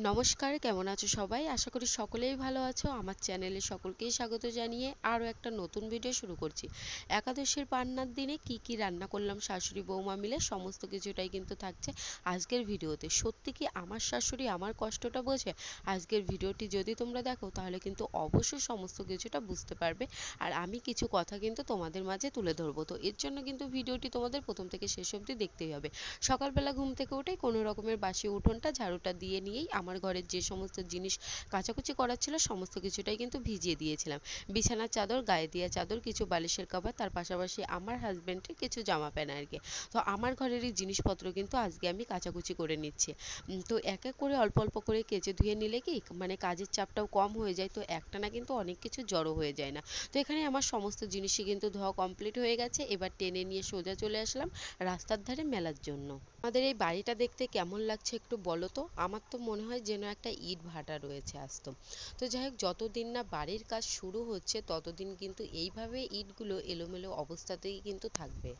নমস্কার, কেমন আছো সবাই? আশা করি সকলেই ভালো আছো। আমার চ্যানেলে সকলকেই স্বাগত জানিয়ে আরও একটা নতুন ভিডিও শুরু করছি। একাদশীর পান্নার দিনে কি কি রান্না করলাম শাশুড়ি বৌমা মিলে সমস্ত কিছুটাই কিন্তু থাকছে আজকের ভিডিওতে। সত্যি কি আমার শাশুড়ি আমার কষ্টটা বোঝে? আজকের ভিডিওটি যদি তোমরা দেখো তাহলে কিন্তু অবশ্যই সমস্ত কিছুটা বুঝতে পারবে। আর আমি কিছু কথা কিন্তু তোমাদের মাঝে তুলে ধরবো। তো এর জন্য কিন্তু ভিডিওটি তোমাদের প্রথম থেকে শেষ অবধি দেখতেই হবে। সকালবেলা ঘুম থেকে উঠে কোনো রকমের বাসি উঠোনটা ঝাড়ুটা দিয়ে নিয়েই আমার ঘরের যে সমস্ত জিনিস কাচাকুচি করার ছিল সমস্ত কিছুটাই কিন্তু ভিজিয়ে দিয়েছিলাম। বিছানার চাদর, গায়ে দেওয়া চাদর, কিছু বালিশের কভার, তার পাশাপাশি আমার হাজবেন্ডের কিছু জামা প্যান্ট আর কি। তো আমার ঘরেরই জিনিসপত্র কিন্তু আজকে আমি কাচাকুচি করে নিচ্ছি। তো এক এক করে অল্প অল্প করে কেচে ধুয়ে নিলে কি মানে কাজের চাপটাও কম হয়ে যায়, তো একটানা কিন্তু অনেক কিছু জড়ো হয়ে যায় না। তো এখানে আমার সমস্ত জিনিসই কিন্তু ধোয়া কমপ্লিট হয়ে গেছে। এবার টেনে নিয়ে সোজা চলে আসলাম রাস্তার ধারে মেলার জন্য। আমাদের এই বাড়িটা দেখতে কেমন লাগছে একটু বলো তো? আমার তো মনে হয় যেন একটা ইট ভাটা রয়েছে আস্ত। তো যাই হোক, যতদিন না বাড়ির কাজ শুরু হচ্ছে ততদিন কিন্তু এইভাবে ইটগুলো এলোমেলো অবস্থাতেই কিন্তু থাকবে।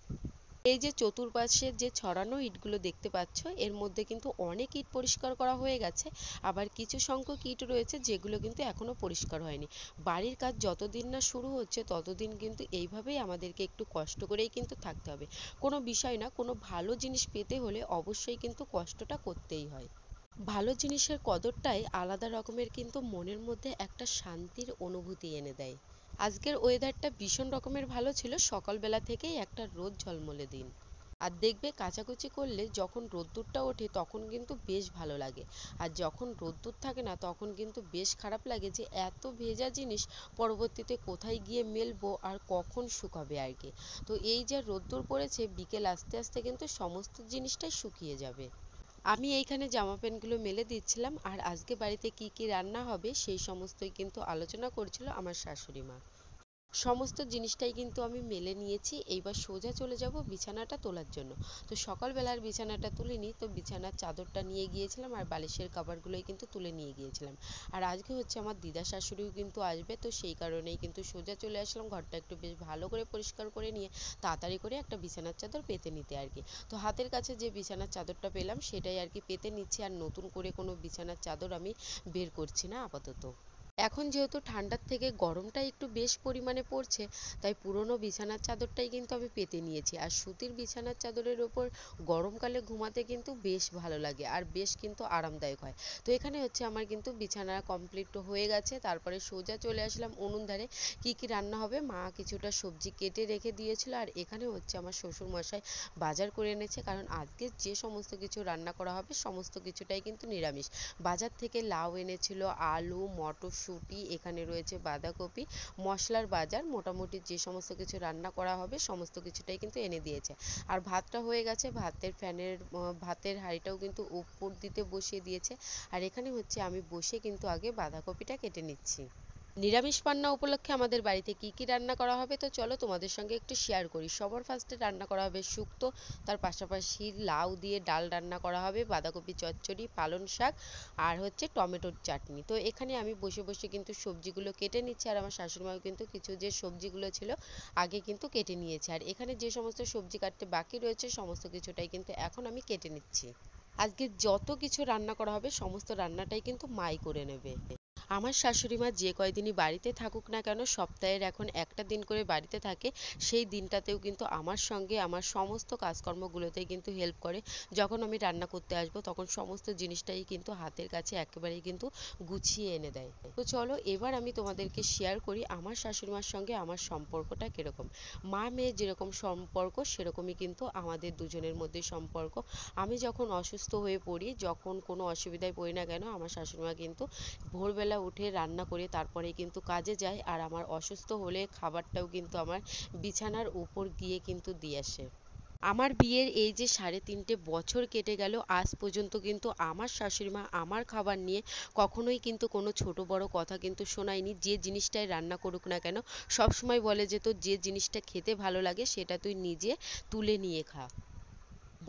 এই যে চতুর্পাশে যে ছড়ানো ইটগুলো দেখতে পাচ্ছ, এর মধ্যে কিন্তু অনেক ইট পরিষ্কার করা হয়ে গেছে, আবার কিছু সংখ্যক ইট রয়েছে যেগুলো কিন্তু এখনো পরিষ্কার হয়নি। বাড়ির কাজ যতদিন না শুরু হচ্ছে ততদিন কিন্তু এইভাবেই আমাদেরকে একটু কষ্ট করেই কিন্তু থাকতে হবে। কোনো বিষয় না, কোনো ভালো জিনিস পেতে হলে অবশ্যই কিন্তু কষ্টটা করতেই হয়। ভালো জিনিসের কদরটাই আলাদা রকমের কিন্তু মনের মধ্যে একটা শান্তির অনুভূতি এনে দেয়। আজকের ওয়েদারটা ভীষণ রকমের ভালো ছিল, সকালবেলা থেকেই একটা রোদ ঝলমলে দিন। আর দেখবে কাচাকুচি করলে যখন রোদ্দুরটা ওঠে তখন কিন্তু বেশ ভালো লাগে, আর যখন রোদ্দুর থাকে না তখন কিন্তু বেশ খারাপ লাগে যে এত ভেজা জিনিস পরবর্তীতে কোথায় গিয়ে মেলবো আর কখন শুকাবে আর কি। তো এই যে রোদ্দুর পড়েছে, বিকেল আস্তে আস্তে কিন্তু সমস্ত জিনিসটাই শুকিয়ে যাবে। আমি এইখানে জামা প্যান্টগুলো মেলে দিচ্ছিলাম, আর আজকে বাড়িতে কি কি রান্না হবে সেই সমস্তই কিন্তু আলোচনা করছিল আমার শাশুড়ি মা। সমস্ত জিনিসটাই কিন্তু আমি মেলে নিয়েছি, এইবার সোজা চলে যাব বিছানাটা তোলার জন্য। তো সকালবেলার বিছানাটা তুলিনি, তো বিছানার চাদরটা নিয়ে গিয়েছিলাম আর বালিশের কভারগুলোই কিন্তু তুলে নিয়ে গিয়েছিলাম। আর আজকে হচ্ছে আমার দিদা শাশুড়িও কিন্তু আসবে, তো সেই কারণেই কিন্তু সোজা চলে আসলাম ঘরটা একটু বেশ ভালো করে পরিষ্কার করে নিয়ে তাড়াতাড়ি করে একটা বিছানার চাদর পেতে নিতে আর কি। তো হাতের কাছে যে বিছানার চাদরটা পেলাম সেটাই আর কি পেতে নিচ্ছি, আর নতুন করে কোনো বিছানার চাদর আমি বের করছি না আপাতত। এখন যেহেতু ঠান্ডার থেকে গরমটা একটু বেশ পরিমাণে পড়ছে, তাই পুরনো বিছানার চাদরটাই কিন্তু আমি পেতে নিয়েছি। আর সুতির বিছানার চাদরের ওপর গরমকালে ঘুমাতে কিন্তু বেশ ভালো লাগে আর বেশ কিন্তু আরামদায়ক হয়। তো এখানে হচ্ছে আমার কিন্তু বিছানা কমপ্লিট হয়ে গেছে, তারপরে সোজা চলে আসলাম উনুন ধারে। কি কি রান্না হবে, মা কিছুটা সবজি কেটে রেখে দিয়েছিল, আর এখানে হচ্ছে আমার শ্বশুর মশাই বাজার করে এনেছে, কারণ আজকে যে সমস্ত কিছু রান্না করা হবে সমস্ত কিছুটাই কিন্তু নিরামিষ। বাজার থেকে লাউ এনেছিল, আলু, মটরশুঁটি, এখানে রয়েছে বাঁধাকপি, মশলার বাজার, মোটামুটি যে সমস্ত কিছু রান্না করা হবে সমস্ত কিছুটাই কিন্তু এনে দিয়েছে। আর ভাতটা হয়ে গেছে, ভাতের হাঁড়িটাও কিন্তু উপর দিতে বসিয়ে দিয়েছে। আর এখানে হচ্ছে আমি বসে কিন্তু আগে বাঁধাকপিটা কেটে নিচ্ছি। নিরামিষ পান্না উপলক্ষে আমাদের বাড়িতে কি কি রান্না করা হবে তো চলো তোমাদের সঙ্গে একটু শেয়ার করি। সবার ফার্স্টে রান্না করা হবে শুক্তো, তার পাশাপাশি লাউ দিয়ে ডাল রান্না করা হবে, বাঁধাকপি চচ্চড়ি, পালং শাক, আর হচ্ছে টমেটোর চাটনি। তো এখানে আমি বসে বসে কিন্তু সবজিগুলো কেটে নিচ্ছি, আর আমার শাশুড়িমাও কিন্তু কিছু যে সবজিগুলো ছিল আগে কিন্তু কেটে নিয়েছে। আর এখানে যে সমস্ত সবজি কাটতে বাকি রয়েছে সমস্ত কিছুটাই কিন্তু এখন আমি কেটে নিচ্ছি। আজকে যত কিছু রান্না করা হবে সমস্ত রান্নাটাই কিন্তু মাই করে নেবে। আমার শাশুড়ি মা যে কয়দিনই বাড়িতে থাকুক না কেন, সপ্তাহের এখন একটা দিন করে বাড়িতে থাকে, সেই দিনটাতেও কিন্তু আমার সঙ্গে আমার সমস্ত কাজকর্মগুলোতেই কিন্তু হেল্প করে। যখন আমি রান্না করতে আসবো তখন সমস্ত জিনিসটাই কিন্তু হাতের কাছে একেবারেই কিন্তু গুছিয়ে এনে দেয়। তো চলো এবার আমি তোমাদেরকে শেয়ার করি আমার শাশুড়ি মার সঙ্গে আমার সম্পর্কটা কিরকম। মা মেয়ে যেরকম সম্পর্ক সেরকমই কিন্তু আমাদের দুজনের মধ্যে সম্পর্ক। আমি যখন অসুস্থ হয়ে পড়ি, যখন কোনো অসুবিধায় পড়ি না কেন, আমার শাশুড়ি মা কিন্তু ভোরবেলা উঠে রান্না করে তারপরে কিন্তু কাজে যায়, আর আমার অসুস্থ হলে খাবারটাও কিন্তু আমার বিছানার উপর গিয়ে কিন্তু দিয়ে আসে। আমার বিয়ের এই যে 3.5 বছর কেটে গেল, আজ পর্যন্ত কিন্তু আমার শাশুড়ি মা আমার খাবার নিয়ে কখনোই কিন্তু কোনো ছোট বড় কথা কিন্তু শোনায়নি। যে জিনিসটাই রান্না করুক না কেন সব সময় বলে যে তোর যে জিনিসটা খেতে ভালো লাগে সেটা তুই নিজে তুলে নিয়ে খা।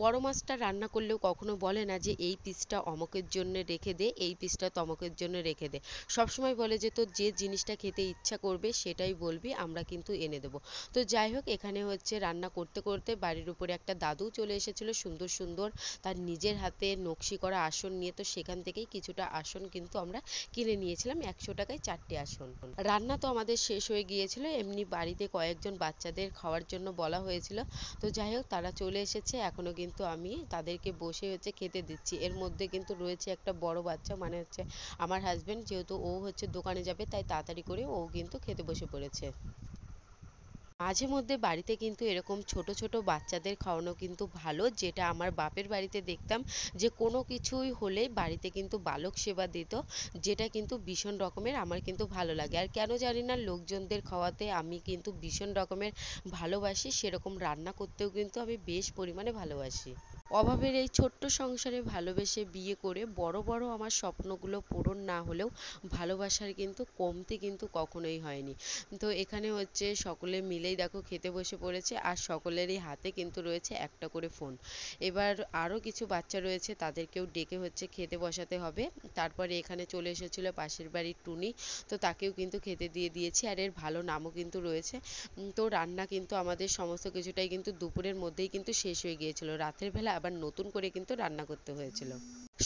বড় মাছটা রান্না করলেও কখনো বলে না যে এই পিসটা অমুকের জন্য রেখে দে, এই পিসটা তমুকের জন্য রেখে দে। সবসময় বলে যে তোর যে জিনিসটা খেতে ইচ্ছা করবে সেটাই বলবি, আমরা কিন্তু এনে দেবো। তো যাই হোক, এখানে হচ্ছে রান্না করতে করতে বাড়ির উপরে একটা দাদু চলে এসেছিল সুন্দর সুন্দর তার নিজের হাতে নকশি করা আসন নিয়ে। তো সেখান থেকেই কিছুটা আসন কিন্তু আমরা কিনে নিয়েছিলাম, 100 টাকায় 4টে আসন। রান্না তো আমাদের শেষ হয়ে গিয়েছিল, এমনি বাড়িতে কয়েকজন বাচ্চাদের খাওয়ার জন্য বলা হয়েছিল। তো যাই হোক, তারা চলে এসেছে, এখনো কিন্তু আমি তাদেরকে বসে হচ্ছে খেতে দিচ্ছি। এর মধ্যে কিন্তু রয়েছে একটা বড় বাচ্চা, মানে হচ্ছে আমার হাজবেন্ড, যেহেতু ও হচ্ছে দোকানে যাবে তাই তাড়াতাড়ি করে ও কিন্তু খেতে বসে পড়েছে। মাঝে মধ্যে বাড়িতে কিন্তু এরকম ছোট ছোট বাচ্চাদের খাওয়ানো কিন্তু ভালো, যেটা আমার বাপের বাড়িতে দেখতাম যে কোনো কিছুই হলে বাড়িতে কিন্তু বালক সেবা দিত, যেটা কিন্তু ভীষণ রকমের আমার কিন্তু ভালো লাগে। আর কেন জানি না লোকজনদের খাওয়াতে আমি কিন্তু ভীষণ রকমের ভালোবাসি, সেরকম রান্না করতেও কিন্তু আমি বেশ পরিমাণে ভালোবাসি। অভাবের এই ছোট্ট সংসারে ভালোবেসে বিয়ে করে বড় বড় আমার স্বপ্নগুলো পূরণ না হলেও ভালোবাসার কিন্তু কমতি কিন্তু কখনোই হয়নি। তো এখানে হচ্ছে সকলে মিলেই দেখো খেতে বসে পড়েছে, আর সকলেরই হাতে কিন্তু রয়েছে একটা করে ফোন। এবার আরও কিছু বাচ্চা রয়েছে, তাদেরকেও ডেকে হচ্ছে খেতে বসাতে হবে। তারপরে এখানে চলে এসেছিল পাশের বাড়ির টুনি, তো তাকেও কিন্তু খেতে দিয়ে দিয়েছি, আর এর ভালো নামও কিন্তু রয়েছে। তো রান্না কিন্তু আমাদের সমস্ত কিছুটাই কিন্তু দুপুরের মধ্যেই কিন্তু শেষ হয়ে গিয়েছিল, রাতের বেলা আবার নতুন করে কিন্তু রান্না করতে হয়েছিল।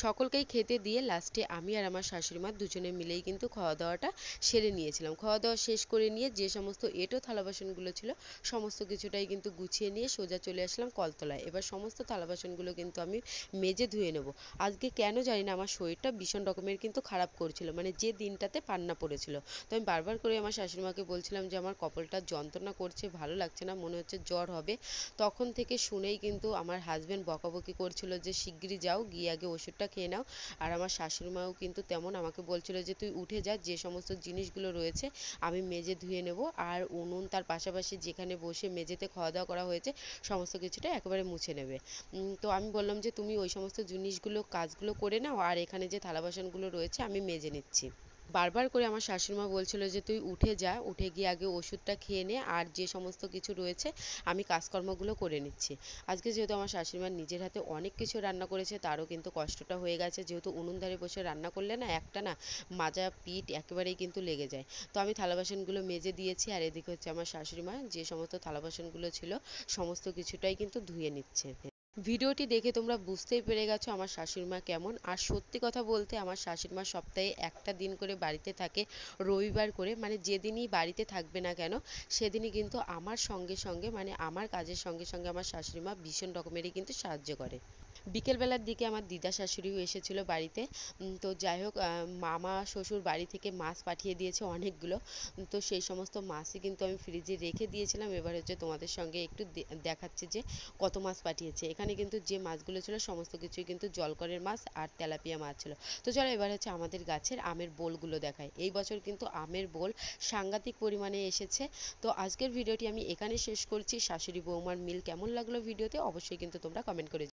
সকলকেই খেতে দিয়ে লাস্টে আমি আর আমার শাশুড়ি মা দুজনে মিলেই কিন্তু খাওয়া দাওয়াটা সেরে নিয়েছিলাম। খাওয়া দাওয়া শেষ করে নিয়ে যে সমস্ত এঁটো থালা বাসনগুলো ছিল সমস্ত কিছুটাই কিন্তু গুছিয়ে নিয়ে সোজা চলে আসলাম কলতলায়। এবার সমস্ত থালা বাসনগুলো কিন্তু আমি মেজে ধুয়ে নেব। আজকে কেন জানি না আমার শরীরটা ভীষণ রকমের কিন্তু খারাপ করছিল, মানে যে দিনটাতে পান্না পড়েছিল। তো আমি বারবার করে আমার শাশুড়ি মাকে বলছিলাম যে আমার কপালটা যন্ত্রণা করছে, ভালো লাগছে না, মনে হচ্ছে জ্বর হবে। তখন থেকে শুনেই কিন্তু আমার হাজবেন্ড বকাবকি করছিল যে শিগগিরই যাও, গিয়ে আগে ওষুধটা খেয়ে নাও। আর আমার শাশুড়ি মাও কিন্তু তেমন আমাকে বলছিল যে তুই উঠে যা, যে সমস্ত জিনিসগুলো রয়েছে আমি মেজে ধুয়ে নেব, আর উনুন তার পাশাপাশি যেখানে বসে মেঝেতে খাওয়া দাওয়া করা হয়েছে সমস্ত কিছুটা একেবারে মুছে নেবে। তো আমি বললাম যে তুমি ওই সমস্ত জিনিসগুলো কাজগুলো করে নাও, আর এখানে যে থালা বাসনগুলো রয়েছে আমি মেজে নিচ্ছি। বারবার করে আমার শাশুড়িমা বলছিল যে তুই উঠে যা, উঠে গিয়ে আগে ওষুধটা খেয়ে নে, আর যে সমস্ত কিছু রয়েছে আমি কাজকর্মগুলো করে নিচ্ছি। আজকে যেহেতু আমার শাশুড়িমা নিজের হাতে অনেক কিছু রান্না করেছে, তারও কিন্তু কষ্টটা হয়ে গেছে, যেহেতু উনুন ধারে বসে রান্না করলে না একটা না মাজা পিঠ একেবারেই কিন্তু লেগে যায়। তো আমি থালা বাসনগুলো মেজে দিয়েছি, আর এদিকে হচ্ছে আমার শাশুড়িমা যে সমস্ত থালা বাসনগুলো ছিল সমস্ত কিছুটাই কিন্তু ধুয়ে নিচ্ছে। ভিডিওটি দেখে তোমরা বুঝতেই পেরে গেছো আমার শাশুড়ি মা কেমন। আর সত্যি কথা বলতে আমার শাশুড়ি মা সপ্তাহে একটা দিন করে বাড়িতে থাকে, রবিবার করে, মানে যেদিনই বাড়িতে থাকবে না কেন সেদিনই কিন্তু আমার সঙ্গে সঙ্গে, মানে আমার কাজের সঙ্গে সঙ্গে আমার শাশুড়ি মা ভীষণ রকমেরই কিন্তু সাহায্য করে। বিকেলবেলার দিকে আমার দিদা শাশুড়িও এসেছিল বাড়িতে। তো যাই হোক, মামা শ্বশুর বাড়ি থেকে মাছ পাঠিয়ে দিয়েছে অনেকগুলো। তো সেই সমস্ত মাছই কিন্তু আমি ফ্রিজে রেখে দিয়েছিলাম। এবার হচ্ছে তোমাদের সঙ্গে একটু দেখাচ্ছি যে কত মাছ পাঠিয়েছে। এখানে কিন্তু যে মাছগুলো ছিল সমস্ত কিছুই কিন্তু জলকরের মাছ আর তেলাপিয়া মাছ ছিল। তো চলো এবার হচ্ছে আমাদের গাছের আমের বোলগুলো দেখায়। এই বছর কিন্তু আমের বোল সাংঘাতিক পরিমাণে এসেছে। তো আজকের ভিডিওটি আমি এখানে শেষ করছি। শাশুড়ি বৌমার মিল কেমন লাগলো ভিডিওতে অবশ্যই কিন্তু তোমরা কমেন্ট করে